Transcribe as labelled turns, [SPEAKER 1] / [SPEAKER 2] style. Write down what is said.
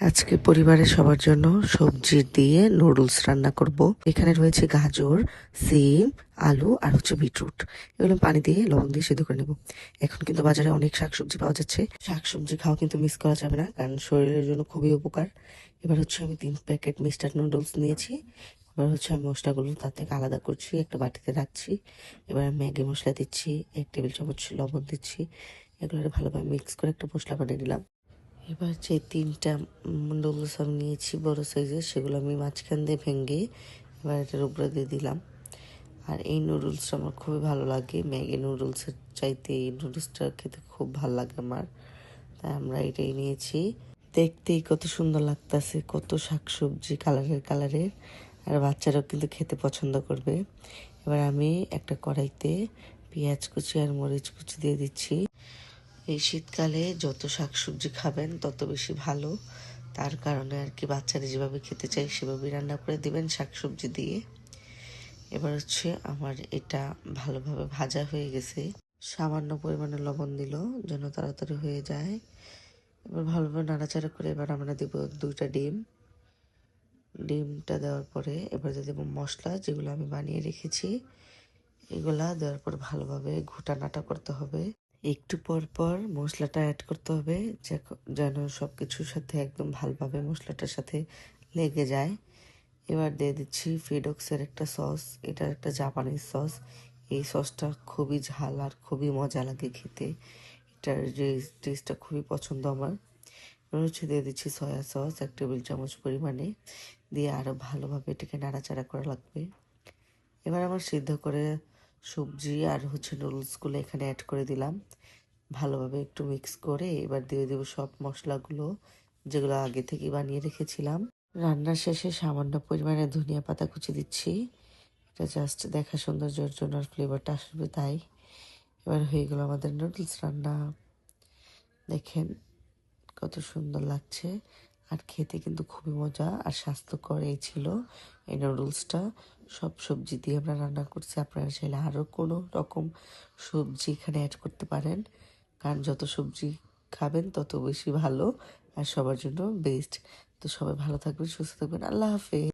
[SPEAKER 1] আজকে পরিবারের সবার জন্য সবজি দিয়ে নুডলস রান্না করব। এখানে রয়েছে গাজর, সিম, আলু আর বিটরুট। এগুলো পানি দিয়ে লবণ দিয়ে সিদ্ধ করে নেব। এখন কিন্তু বাজারে অনেক শাকসবজি পাওয়া যাচ্ছে। শাকসবজি খাওয়া কিন্তু মিস করা যাবে না, কারণ শরীরের জন্য খুবই উপকার। এবার আমি 3 প্যাকেট মিস্টার নুডলস নিয়েছি। এবার আমি মশলাগুলো তার থেকে আলাদা করছি, একটা বাটিতে রাখছি। এবার ম্যাগি মশলা দিচ্ছি, 1 টেবিল চামচ লবণ দিচ্ছি। এগুলো ভালোভাবে মিক্স করে একটা মশলা বানিয়ে নিলাম। এবার যে 3টা নুডলস আমি নিয়েছি বড় সাইজের, সেগুলো আমি মাঝখান দিয়ে ভেঙে এবার এটার উপরে দিয়ে দিলাম। আর এই নুডলসটা আমার খুবই ভালো লাগে, ম্যাগি নুডলসের চাইতে এই নুডলসটা খেতে খুব ভালো লাগে আমার, তাই আমরা এটাই নিয়েছি। দেখতেই কত সুন্দর লাগতেছে, কত শাকসবজি কালারের কালারের, আর বাচ্চারাও কিন্তু খেতে পছন্দ করবে। এবার আমি একটা কড়াইতে পেঁয়াজ কুচি আর মরিচ কুচি দিয়ে দিচ্ছি। এই শীতকালে যত শাকসবজি খাবেন তত বেশি ভালো, তার কারণে আর কি বাচ্চারা যেভাবে খেতে চায় সেভাবেই রান্না করে দিবেন শাকসবজি দিয়ে। এবার আমার এটা ভালোভাবে ভাজা হয়ে গেছে। সামান্য পরিমাণে লবণ দিল যেন তাড়াতাড়ি হয়ে যায়। এবার ভালোভাবে নাড়াচাড়া করে এবার আমরা দেব 2টা ডিম। ডিমটা দেওয়ার পরে এবার দিয়ে দেবো মশলা যেগুলো আমি বানিয়ে রেখেছি। এগুলা দেওয়ার পর ভালোভাবে ঘুটানাটা করতে হবে। একটু পর পর মশলাটা অ্যাড করতে হবে, যেন সব কিছুর সাথে একদম ভালোভাবে মশলাটার সাথে লেগে যায়। এবার দিয়ে দিচ্ছি ফিডক্সের একটা সস, এটা একটা জাপানিজ সস। এই সসটা খুবই ঝাল আর খুবই মজা লাগে খেতে, এটার যে টেস্টটা খুবই পছন্দ আমার। এবার দিয়ে দিচ্ছি সয়া সস 1 টেবিল চামচ পরিমাণে, দিয়ে আরও ভালোভাবে এটাকে নাড়াচাড়া করা লাগবে। এবার আমার সিদ্ধ করে সবজি আর নুডলসগুলো এখানে অ্যাড করে দিলাম। ভালোভাবে একটু মিক্স করে এবার দিয়ে দেবো সব মশলাগুলো যেগুলো আগে থেকে বানিয়ে রেখেছিলাম। রান্নার শেষে সামান্য পরিমাণে ধনিয়া পাতা কুচি দিচ্ছি, এটা জাস্ট দেখা সৌন্দর্যের জন্য আর ফ্লেভারটা আসবে তাই। এবার হয়ে গেল আমাদের নুডলস রান্না। দেখেন কত সুন্দর লাগছে, আর খেতে কিন্তু খুবই মজা আর স্বাস্থ্যকর এই ছিল এই নুডলসটা। সব সবজি দিয়ে আমরা রান্না করছি, আপনারা চাইলে আরও কোনো রকম সবজি এখানে অ্যাড করতে পারেন, কারণ যত সবজি খাবেন তত বেশি ভালো আর সবার জন্য বেস্ট। তো সবাই ভালো থাকবেন, সুস্থ থাকবেন, আল্লাহ হাফেজ।